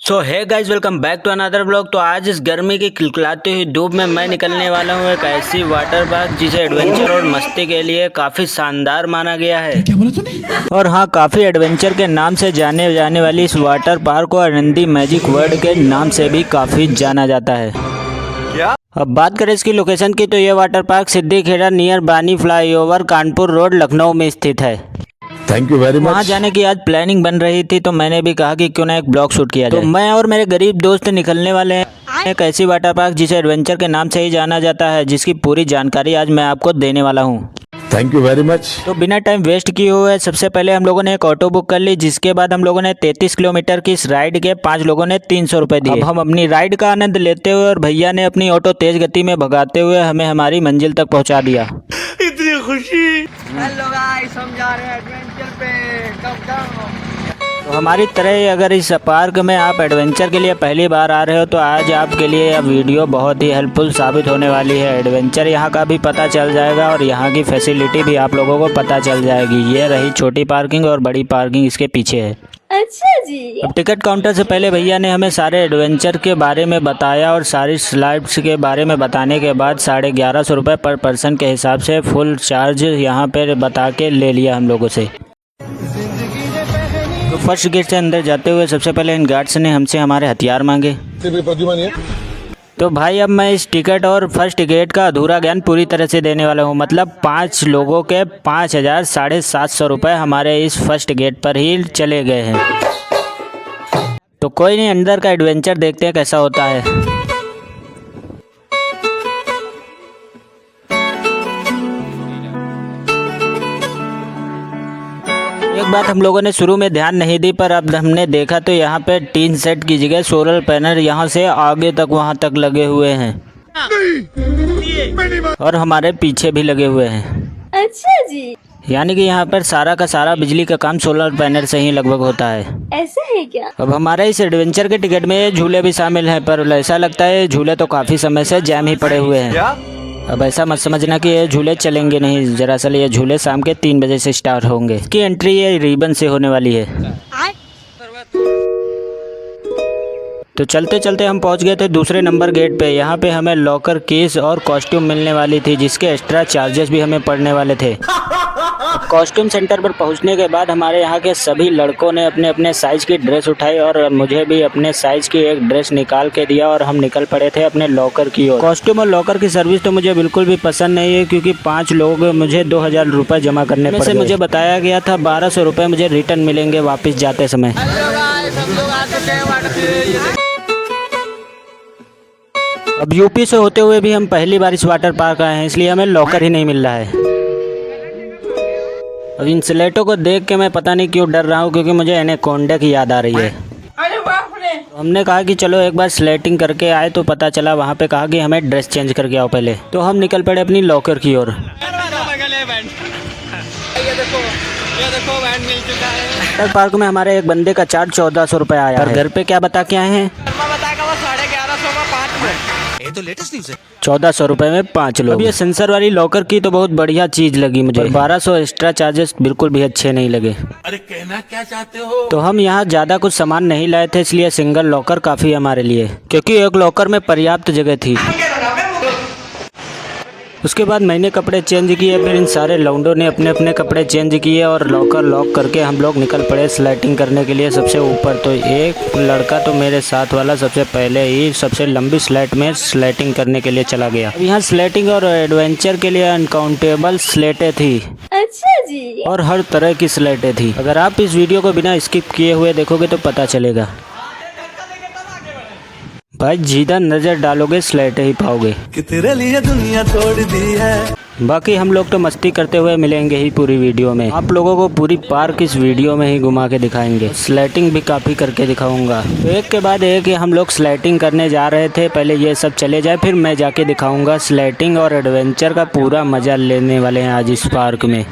So hi guys, welcome back to another blog. तो आज इस गर्मी की खिलखिलाती हुई धूप में मैं निकलने वाला हूँ एक ऐसी वाटर पार्क जिसे एडवेंचर और मस्ती के लिए काफ़ी शानदार माना गया है। क्या बोला तूने? और हाँ, काफ़ी एडवेंचर के नाम से जाने जाने वाली इस वाटर पार्क को आनंदी मैजिक वर्ल्ड के नाम से भी काफ़ी जाना जाता है। क्या? अब बात करें इसकी लोकेशन की, तो ये वाटर पार्क सिद्दीखेड़ा नियर बानी फ्लाईओवर कानपुर रोड लखनऊ में स्थित है। Thank you very much. वहाँ जाने की आज प्लानिंग बन रही थी, तो मैंने भी कहा कि क्यों ना एक ब्लॉग शूट किया जाए। तो मैं और मेरे गरीब दोस्त निकलने वाले हैं एक ऐसी वाटर पार्क जिसे एडवेंचर के नाम से ही जाना जाता है, जिसकी पूरी जानकारी आज मैं आपको देने वाला हूँ। Thank you very much. तो बिना टाइम वेस्ट किए हुए सबसे पहले हम लोगों ने एक ऑटो बुक कर ली, जिसके बाद हम लोगों ने 33 किलोमीटर की इस राइड के 5 लोगों ने 300 रुपये दिए। अब हम अपनी राइड का आनंद लेते हुए और भैया ने अपनी ऑटो तेज गति में भगाते हुए हमें हमारी मंजिल तक पहुंचा दिया। इतनी खुशी। हेलो गाइस, हम जा रहे हैं एडवेंचर पे। कब तो हमारी तरह अगर इस पार्क में आप एडवेंचर के लिए पहली बार आ रहे हो, तो आज आपके लिए यह वीडियो बहुत ही हेल्पफुल साबित होने वाली है। एडवेंचर यहाँ का भी पता चल जाएगा और यहाँ की फैसिलिटी भी आप लोगों को पता चल जाएगी। ये रही छोटी पार्किंग और बड़ी पार्किंग इसके पीछे है। अच्छा जी। अब टिकट काउंटर से पहले भैया ने हमें सारे एडवेंचर के बारे में बताया और सारी स्लाइड्स के बारे में बताने के बाद 1150 रुपये पर पर्सन के हिसाब से फुल चार्ज यहाँ पर बता के ले लिया हम लोगों से। तो फर्स्ट गेट से अंदर जाते हुए सबसे पहले इन गार्ड्स ने हमसे हमारे हथियार मांगे। तो भाई अब मैं इस टिकट और फर्स्ट गेट का अधूरा ज्ञान पूरी तरह से देने वाला हूँ। मतलब 5 लोगों के 5,750 रुपये हमारे इस फर्स्ट गेट पर ही चले गए हैं। तो कोई नहीं, अंदर का एडवेंचर देखते हैं कैसा होता है। एक बात हम लोगों ने शुरू में ध्यान नहीं दी, पर अब हमने देखा तो यहाँ पे टीन सेट की जगह सोलर पैनल यहाँ से आगे तक वहाँ तक लगे हुए हैं और हमारे पीछे भी लगे हुए हैं। अच्छा जी। यानी कि यहाँ पर सारा का सारा बिजली का काम सोलर पैनल से ही लगभग होता है। ऐसा है क्या? अब हमारे इस एडवेंचर के टिकट में झूले भी शामिल हैं, पर ऐसा लगता है झूले तो काफ़ी समय से जैम ही पड़े हुए हैं। अब ऐसा मत समझना कि ये झूले चलेंगे नहीं, दरअसल ये झूले शाम के 3 बजे से स्टार्ट होंगे। इसकी एंट्री ये रिबन से होने वाली है। तो चलते चलते हम पहुंच गए थे दूसरे नंबर गेट पे। यहाँ पे हमें लॉकर कीज और कॉस्ट्यूम मिलने वाली थी, जिसके एक्स्ट्रा चार्जेस भी हमें पड़ने वाले थे। कॉस्ट्यूम सेंटर पर पहुंचने के बाद हमारे यहाँ के सभी लड़कों ने अपने अपने साइज़ की ड्रेस उठाई और मुझे भी अपने साइज़ की एक ड्रेस निकाल के दिया और हम निकल पड़े थे अपने लॉकर की ओर। कॉस्ट्यूम और लॉकर की सर्विस तो मुझे बिल्कुल भी पसंद नहीं है, क्योंकि 5 लोग मुझे 2,000 रुपये जमा करने पड़े। मुझे बताया गया था 1,200 रुपये मुझे रिटर्न मिलेंगे वापस जाते समय। अब यूपी से होते हुए भी हम पहली बार इस वाटर पार्क आए हैं, इसलिए हमें लॉकर ही नहीं मिल रहा है। अब इन स्लेटों को देख के मैं पता नहीं क्यों डर रहा हूँ, क्योंकि मुझे एनाकोंडा की याद आ रही है। तो हमने कहा कि चलो एक बार स्लेटिंग करके आए, तो पता चला वहाँ पे कहा कि हमें ड्रेस चेंज करके आओ पहले। तो हम निकल पड़े अपनी लॉकर की ओर। वाटर पार्क में हमारे एक बंदे का चार्ज 1,400 रुपये आया है। घर पे क्या बता के आए हैं? 1,400 रुपये में 5 लोग। अब ये सेंसर वाली लॉकर की तो बहुत बढ़िया चीज लगी मुझे। 1,200 एक्स्ट्रा चार्जेस बिल्कुल भी अच्छे नहीं लगे। अरे कहना क्या चाहते हो? तो हम यहाँ ज्यादा कुछ सामान नहीं लाए थे, इसलिए सिंगल लॉकर काफी हमारे लिए, क्योंकि एक लॉकर में पर्याप्त जगह थी। उसके बाद मैंने कपड़े चेंज किए, फिर इन सारे लौंडों ने अपने अपने कपड़े चेंज किए और लॉकर लॉक करके हम लोग निकल पड़े स्लाइडिंग करने के लिए सबसे ऊपर। तो एक लड़का तो मेरे साथ वाला सबसे पहले ही सबसे लंबी स्लाइड में स्लाइडिंग करने के लिए चला गया। यहाँ स्लाइडिंग और एडवेंचर के लिए अनकाउंटेबल स्लेटें थी। अच्छा जी। और हर तरह की स्लेटें थी। अगर आप इस वीडियो को बिना स्किप किए हुए देखोगे तो पता चलेगा। भाई जिधर नजर डालोगे स्लेटें ही पाओगे कि तेरे लिए दुनिया तोड़ दी है। बाकी हम लोग तो मस्ती करते हुए मिलेंगे ही पूरी वीडियो में। आप लोगों को पूरी पार्क इस वीडियो में ही घुमा के दिखाएंगे। स्लाइडिंग भी काफ़ी करके दिखाऊंगा। तो एक के बाद एक हम लोग स्लाइडिंग करने जा रहे थे। पहले ये सब चले जाए, फिर मैं जाके दिखाऊंगा स्लाइडिंग और एडवेंचर का पूरा मज़ा लेने वाले हैं आज इस पार्क में।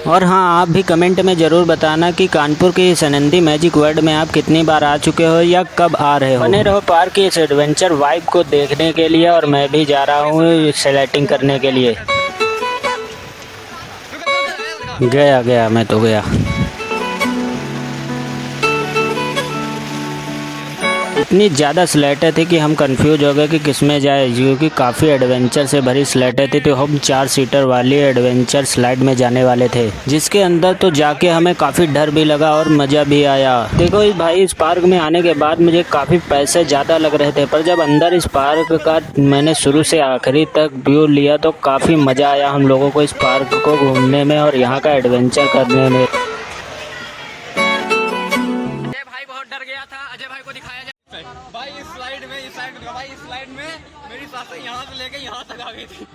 और हाँ, आप भी कमेंट में ज़रूर बताना कि कानपुर के इस आनंदी मैजिक वर्ल्ड में आप कितनी बार आ चुके हो या कब आ रहे हो। बने रहो पार्क की इस एडवेंचर वाइब को देखने के लिए। और मैं भी जा रहा हूँ स्लाइडिंग करने के लिए। गया गया मैं तो गया। इतनी ज़्यादा स्लाइडें थी कि हम कंफ्यूज हो गए कि किस में जाए, क्योंकि काफ़ी एडवेंचर से भरी स्लाइडें थी। तो हम 4 सीटर वाली एडवेंचर स्लाइड में जाने वाले थे, जिसके अंदर तो जाके हमें काफ़ी डर भी लगा और मज़ा भी आया। देखो इस भाई, इस पार्क में आने के बाद मुझे काफ़ी पैसे ज़्यादा लग रहे थे, पर जब अंदर इस पार्क का मैंने शुरू से आखिरी तक व्यू लिया तो काफ़ी मज़ा आया हम लोगों को इस पार्क को घूमने में और यहाँ का एडवेंचर करने में। अजय भाई बहुत डर गया था, अजय भाई को दिखाया जाए। भाई इस स्लाइड में मेरी सांसें यहाँ से लेके यहाँ तक आ गई थी।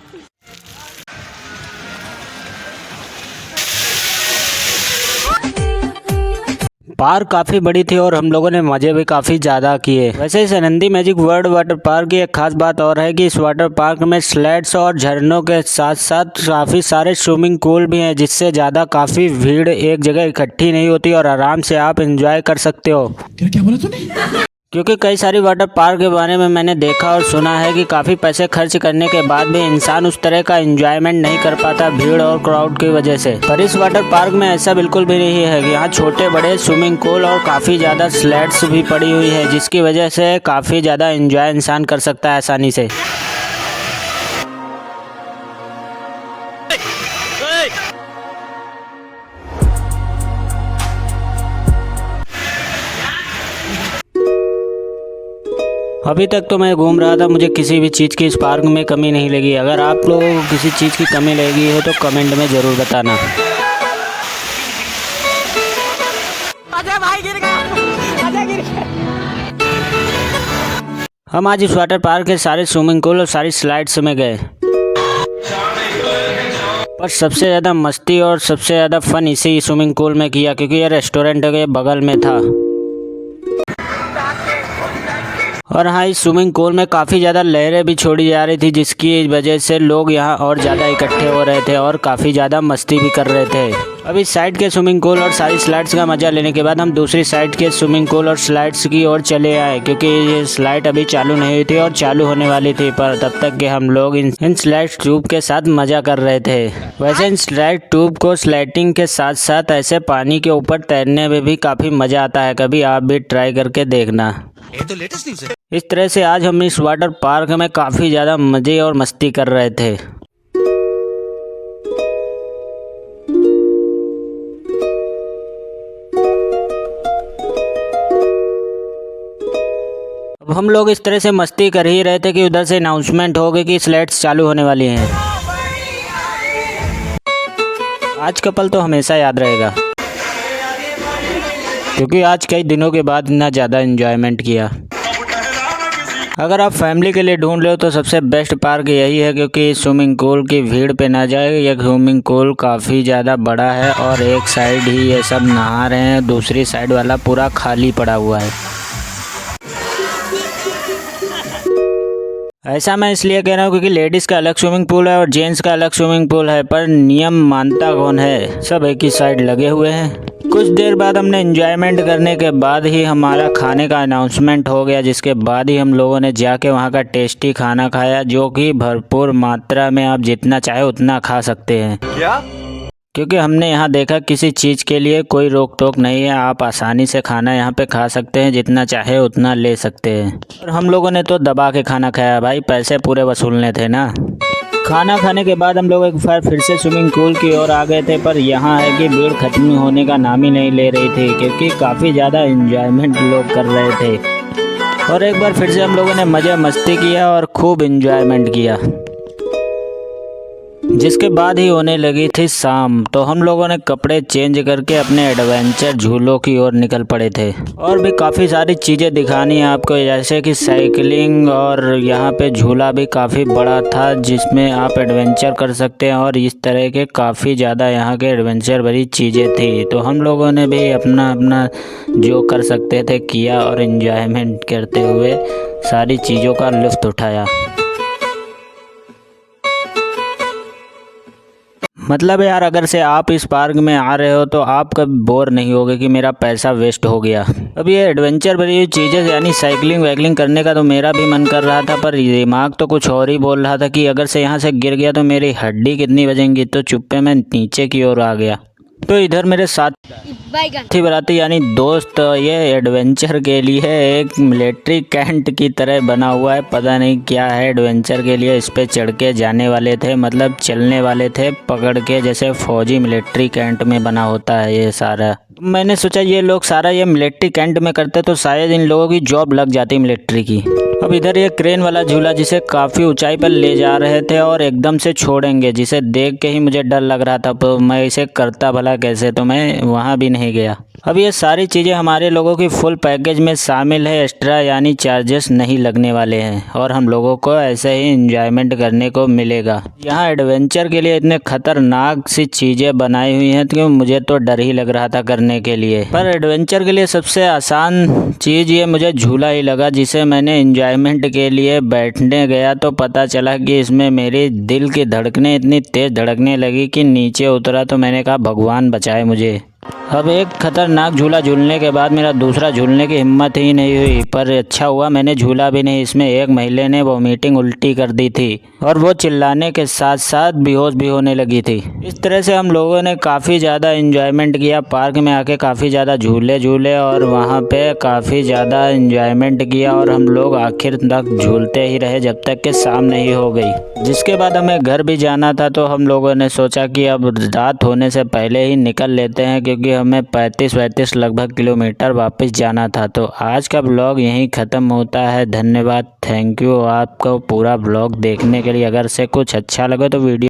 पार्क काफ़ी बड़ी थी और हम लोगों ने मज़े भी काफ़ी ज़्यादा किए। वैसे इस Anandi magic world water park की एक खास बात और है कि इस वाटर पार्क में स्लाइड्स और झरनों के साथ साथ काफ़ी सारे स्विमिंग पूल भी हैं, जिससे ज़्यादा काफ़ी भीड़ एक जगह इकट्ठी नहीं होती और आराम से आप एंजॉय कर सकते हो। क्या बोला तूने? क्योंकि कई सारी वाटर पार्क के बारे में मैंने देखा और सुना है कि काफ़ी पैसे खर्च करने के बाद भी इंसान उस तरह का एंजॉयमेंट नहीं कर पाता भीड़ और क्राउड की वजह से। पर इस वाटर पार्क में ऐसा बिल्कुल भी नहीं है। यहाँ छोटे बड़े स्विमिंग पूल और काफ़ी ज़्यादा स्लाइड्स भी पड़ी हुई है, जिसकी वजह से काफ़ी ज़्यादा एंजॉय इंसान कर सकता है आसानी से। अभी तक तो मैं घूम रहा था, मुझे किसी भी चीज़ की इस पार्क में कमी नहीं लगी। अगर आप लोगों को किसी चीज़ की कमी लगी है तो कमेंट में ज़रूर बताना। अजय भाई गिर गया, अजय गिर गया। हम आज इस वाटर पार्क के सारे स्विमिंग पूल और सारी स्लाइड्स में गए, पर सबसे ज़्यादा मस्ती और सबसे ज़्यादा फन इसी स्विमिंग पूल में किया, क्योंकि ये रेस्टोरेंट के बगल में था। और हाँ, इस स्विमिंग पूल में काफ़ी ज़्यादा लहरें भी छोड़ी जा रही थी, जिसकी वजह से लोग यहाँ और ज़्यादा इकट्ठे हो रहे थे और काफ़ी ज़्यादा मस्ती भी कर रहे थे। अब इस साइड के स्विमिंग पूल और सारी स्लाइड्स का मज़ा लेने के बाद हम दूसरी साइड के स्विमिंग पूल और स्लाइड्स की ओर चले आए, क्योंकि ये स्लाइड अभी चालू नहीं हुई थी और चालू होने वाली थी। पर तब तक के हम लोग इन स्लाइड ट्यूब के साथ मज़ा कर रहे थे। वैसे इन स्लाइड ट्यूब को स्लाइडिंग के साथ साथ ऐसे पानी के ऊपर तैरने में भी काफ़ी मज़ा आता है। कभी आप भी ट्राई करके देखना। ये तो लेटेस्ट न्यूज़ है। इस तरह से आज हम इस वाटर पार्क में काफ़ी ज़्यादा मज़े और मस्ती कर रहे थे। अब हम लोग इस तरह से मस्ती कर ही रहे थे कि उधर से अनाउंसमेंट हो गई कि स्लाइड्स चालू होने वाली हैं। आज का पल तो हमेशा याद रहेगा, क्योंकि आज कई दिनों के बाद इतना ज़्यादा एंजॉयमेंट किया। अगर आप फैमिली के लिए ढूंढ रहे हो तो सबसे बेस्ट पार्क यही है, क्योंकि स्विमिंग पूल की भीड़ पे ना जाए। यह स्विमिंग पूल काफ़ी ज़्यादा बड़ा है और एक साइड ही ये सब नहा रहे हैं, दूसरी साइड वाला पूरा खाली पड़ा हुआ है। ऐसा मैं इसलिए कह रहा हूँ क्योंकि लेडीज़ का अलग स्विमिंग पूल है और जेंट्स का अलग स्विमिंग पूल है, पर नियम मानता कौन है, सब एक ही साइड लगे हुए हैं। कुछ देर बाद हमने एंजॉयमेंट करने के बाद ही हमारा खाने का अनाउंसमेंट हो गया, जिसके बाद ही हम लोगों ने जाके वहाँ का टेस्टी खाना खाया, जो कि भरपूर मात्रा में आप जितना चाहे उतना खा सकते हैं। क्या? क्योंकि हमने यहाँ देखा किसी चीज़ के लिए कोई रोक टोक नहीं है, आप आसानी से खाना यहाँ पे खा सकते हैं, जितना चाहे उतना ले सकते हैं। और हम लोगों ने तो दबा के खाना खाया भाई, पैसे पूरे वसूलने थे ना। खाना खाने के बाद हम लोग एक बार फिर से स्विमिंग पूल की ओर आ गए थे, पर यहाँ है कि भीड़ खत्म होने का नाम ही नहीं ले रही थी, क्योंकि काफ़ी ज़्यादा एंजॉयमेंट लोग कर रहे थे। और एक बार फिर से हम लोगों ने मज़े मस्ती किया और खूब एंजॉयमेंट किया, जिसके बाद ही होने लगी थी शाम। तो हम लोगों ने कपड़े चेंज करके अपने एडवेंचर झूलों की ओर निकल पड़े थे। और भी काफ़ी सारी चीज़ें दिखानी है आपको, जैसे कि साइकिलिंग, और यहाँ पे झूला भी काफ़ी बड़ा था जिसमें आप एडवेंचर कर सकते हैं, और इस तरह के काफ़ी ज़्यादा यहाँ के एडवेंचर भरी चीज़ें थी। तो हम लोगों ने भी अपना अपना जो कर सकते थे किया और एंजॉयमेंट करते हुए सारी चीज़ों का लुत्फ़ उठाया। मतलब यार, अगर से आप इस पार्क में आ रहे हो तो आप कभी बोर नहीं होगे कि मेरा पैसा वेस्ट हो गया। अब ये एडवेंचर भरी चीज़ें यानी साइकिलिंग वाइकलिंग करने का तो मेरा भी मन कर रहा था, पर दिमाग तो कुछ और ही बोल रहा था कि अगर से यहाँ से गिर गया तो मेरी हड्डी कितनी बजेंगी। तो चुप्पे मैं नीचे की ओर आ गया। तो इधर मेरे साथी बराती यानी दोस्त ये एडवेंचर के लिए एक मिलिट्री कैंट की तरह बना हुआ है, पता नहीं क्या है। एडवेंचर के लिए इस पे चढ़ के जाने वाले थे, मतलब चलने वाले थे पकड़ के, जैसे फौजी मिलिट्री कैंट में बना होता है ये सारा। मैंने सोचा ये लोग सारा ये मिलिट्री कैंट में करते तो शायद इन लोगों की जॉब लग जाती मिलिट्री की। अब इधर ये क्रेन वाला झूला जिसे काफ़ी ऊंचाई पर ले जा रहे थे और एकदम से छोड़ेंगे, जिसे देख के ही मुझे डर लग रहा था, तो मैं इसे करता भला कैसे, तो मैं वहाँ भी नहीं गया। अब ये सारी चीज़ें हमारे लोगों की फुल पैकेज में शामिल है, एक्स्ट्रा यानी चार्जेस नहीं लगने वाले हैं और हम लोगों को ऐसे ही एंजॉयमेंट करने को मिलेगा। यहाँ एडवेंचर के लिए इतने खतरनाक सी चीज़ें बनाई हुई हैं कि मुझे तो डर ही लग रहा था करने के लिए। पर एडवेंचर के लिए सबसे आसान चीज़ ये मुझे झूला ही लगा, जिसे मैंने एंजॉयमेंट के लिए बैठने गया तो पता चला कि इसमें मेरी दिल की धड़कनें इतनी तेज़ धड़कने लगी कि नीचे उतरा तो मैंने कहा भगवान बचाए मुझे। अब एक खतरनाक झूला झूलने के बाद मेरा दूसरा झूलने की हिम्मत ही नहीं हुई, पर अच्छा हुआ मैंने झूला भी नहीं। इसमें एक महिला ने वोमिटिंग उल्टी कर दी थी और वो चिल्लाने के साथ साथ बेहोश भी होने लगी थी। इस तरह से हम लोगों ने काफ़ी ज़्यादा एंजॉयमेंट किया, पार्क में आके काफ़ी ज़्यादा झूले झूले और वहाँ पे काफ़ी ज़्यादा एंजॉयमेंट किया और हम लोग आखिर तक झूलते ही रहे जब तक कि शाम नहीं हो गई। जिसके बाद हमें घर भी जाना था, तो हम लोगों ने सोचा कि अब रात होने से पहले ही निकल लेते हैं, क्योंकि हमें 35-35 लगभग किलोमीटर वापस जाना था। तो आज का ब्लॉग यहीं ख़त्म होता है। धन्यवाद, थैंक यू आपको पूरा ब्लॉग देखने के लिए। अगर से कुछ अच्छा लगे तो वीडियो